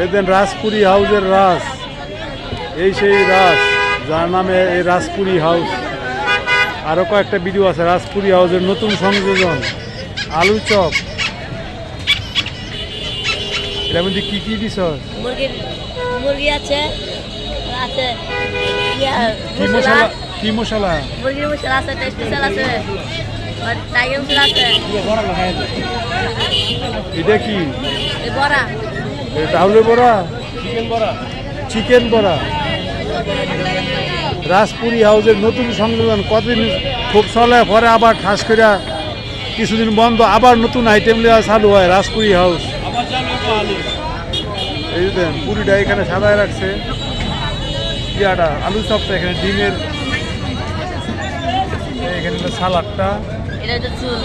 এই দেন রাজপুরি হাউসের রাজ, এই সেই রাজ যার নামে এই রাজপুরি হাউস। আরও কয়েকটা ভিডিও আছে রাজপুরি হাউসের নতুন সংযোজন, আলু চপ। এটার মধ্যে কি কি দিছ? মুরগি আছে, আছে কি মশলা? কি মশলা? মুরগির মশলা আছে, স্পেশাল আছে, আর টাইগার মশলা আছে। এটা কি? বড়া, তাহলে বড়া, চিকেন বড়া, চিকেন বড়া। রাজপুরি হাউসের নতুন সংযোজন, কতদিন খুব চলে, পরে আবার ঠাস করে কিছুদিন বন্ধ, আবার নতুন আইটেম নেওয়া চালু হয় রাজপুরি হাউস। এই দেন পুরিটা এখানে সাদায় রাখছে, ইয়াটা আলু চপটা এখানে, ডিমের এখানে সালাডটা, এটা চুল,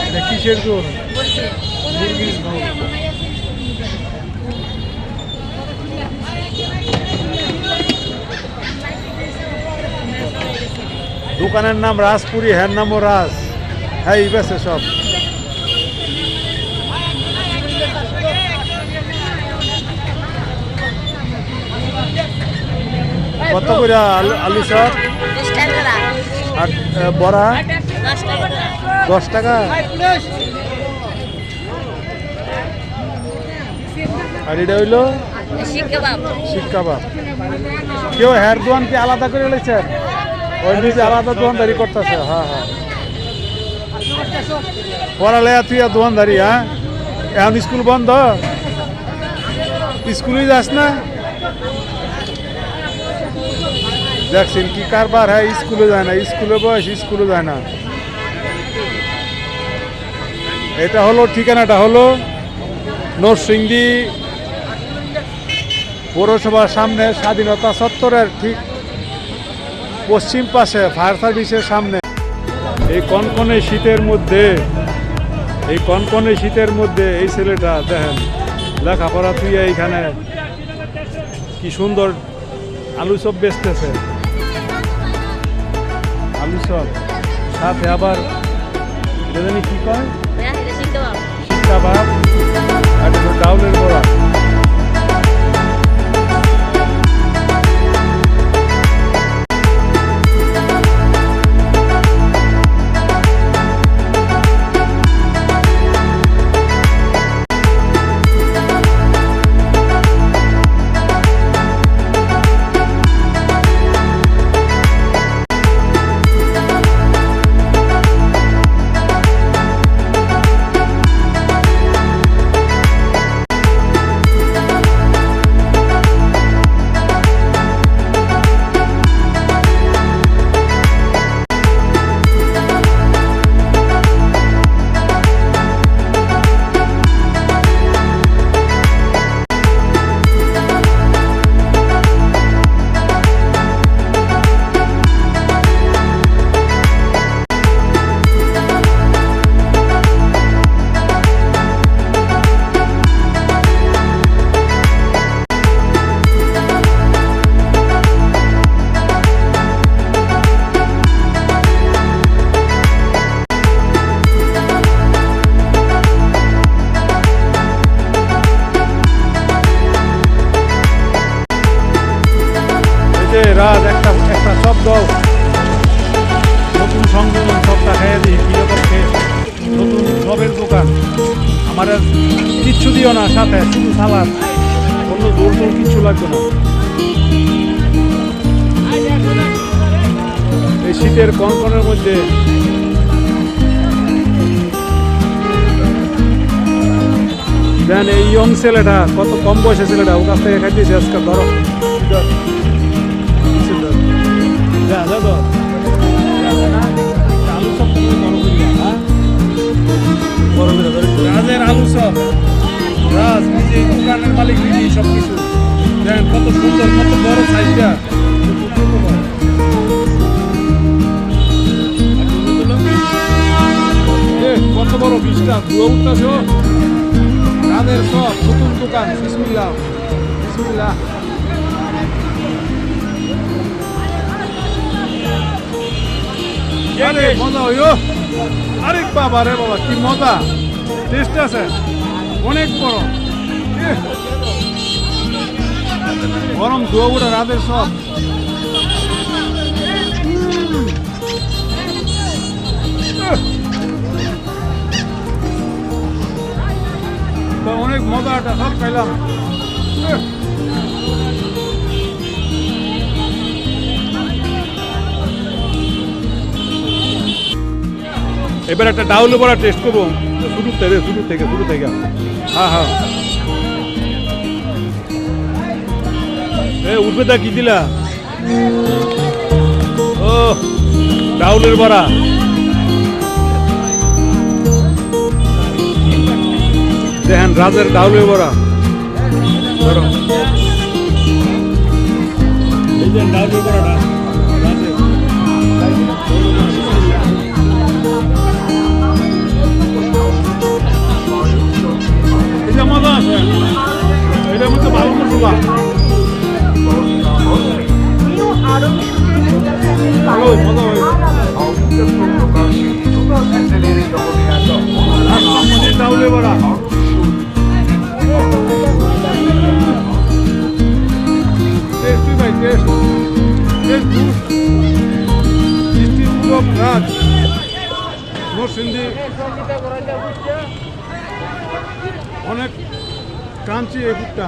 এটা কিসের ঝোল? মুরগির ঝোল। দোকানের নাম রাজপুরি, হ্যার নামও রাজ, হ্যাঁ এই বেছে সব। কত করে আলু চপ আর বড়া? 10 টাকা। আর এটা হইলো শিক কাবাব। কেউ হেয়ার দোয়ান কি আলাদা করে লেছে? ওই নিজে আলাদা দোয়ানদারি করতেছে। হ্যাঁ হ্যাঁ, পড়ালে তুই আর দোয়ানদারি? হ্যাঁ, এখন স্কুল বন্ধ, স্কুলে যাস না? দেখছেন কি কারবার? হ্যাঁ, স্কুলে যায় না, স্কুলে বয়স, স্কুলে যায় না। এটা হলো ঠিকানাটা হলো নরসিংদী পৌরসভার সামনে, স্বাধীনতা চত্বরের ঠিক পশ্চিম পাশে, ফায়ার সার্ভিসের সামনে। এই কনকনে শীতের মধ্যে, এই কনকনে শীতের মধ্যে এই ছেলেটা দেখেন লেখাপড়া তুই এইখানে কি সুন্দর আলু চপ বেচতেছে। আলু চপ সাথে আবার এটা জানি কি কয়, শিক কাবাব আর ডাউলের বড়া। রাজ একটা একটা শব্দ, নতুন সংযোজন, সবটা খেয়ে দিই কিরকম খেয়ে। নতুন সবের দোকান, আমার কিচ্ছু দিও না সাথে, শুধু সালাদ, অন্য জোর টোর কিচ্ছু লাগবে না। এই শীতের কনকনের মধ্যে দেন এই ইয়ং ছেলেটা, কত কম বয়সের ছেলেটা, ওর কাছ থেকে খাইতেছে আজকে। ধরো রাজের আলু চপ, রাজ নিজে দোকানের মালিক, নিজে সব কিছু। দেখেন কত সুন্দর, কত বড় সাইজটা, কত বড় 20টা ধুয়ে উঠতেছ। রাজের চপ নতুন দোকান, বিসমিল্লাহ বিসমিল্লাহ। আরে মজা হইও, আরে বাবা রে বাবা, কি মজা, টেস্ট আছে, অনেক বড়। গরম ধোয়া উঠা রাতের সব তো অনেক মজা একটা সব খাইলাম। এবার একটা ডাউল বড়া টেস্ট করবো শুরু থেকে হ্যাঁ হ্যাঁ উঠবে তা কি দিলা ও ডাউলের বড়া দেখেন রাজের ডাউলের বড়া ধরো এই যে ডাউলের বড়াটা রাজের এটা মজা আছে এটার মধ্যে ভালো মশলা ভালো মজা হয় ডাউলে বড়া টেস্টি ভাই টেস্ট পুরো রাজ নরসিংদী অনেক ক্রাঞ্চি এই ফুটটা